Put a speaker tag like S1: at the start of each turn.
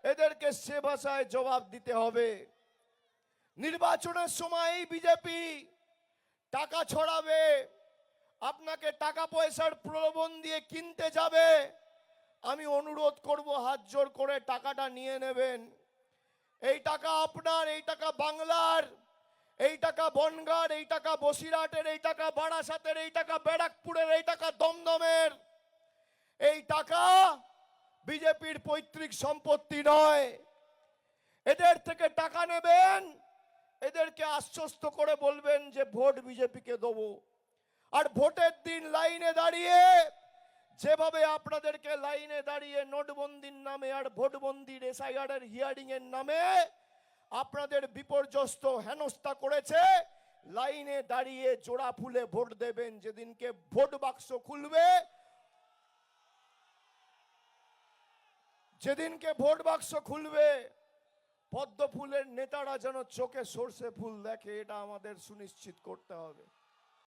S1: এদেরকে সে ভাষায় জবাব দিতে হবে। নির্বাচনের সময় বিজেপি টাকা ছড়াবে, আপনাকে টাকা পয়সার প্রলোভন দিয়ে কিনতে যাবে। আমি অনুরোধ করব, হাত জোর করে টাকাটা নিয়ে নেবেন। এই টাকা আপনার, এই টাকা বাংলার, এই টাকা বনগাঁর, এই টাকা বসিরহাটের, এই টাকা বারাসাতের, এই টাকা ব্যারাকপুরের, এই টাকা দমদমের। এই টাকা বিজেপির পৈতৃক সম্পত্তি নয়। এদের থেকে টাকা নেবেন, এদেরকে আশ্বস্ত করে বলবেন যে ভোট বিজেপিকে দেবো। আর ভোটের দিন লাইনে দাঁড়িয়ে যেভাবে আপনাদেরকে লাইনে দাঁড়িয়ে নোটবন্দির নামে আর ভোটবন্দির এসআইআর এর হিয়ারিং এর নামে আপনাদের বিপর্যস্ত হেনস্থা করেছে, লাইনে দাঁড়িয়ে জোড়া ফুলে ভোট দেবেন। যেদিনকে ভোট বাক্স খুলবে, যেদিনকে ভোট বাক্স খুলবে, পদ্ম ফুলের নেতারা যেন চোখে সর্ষে ফুল দেখে, এটা আমাদের সুনিশ্চিত করতে হবে।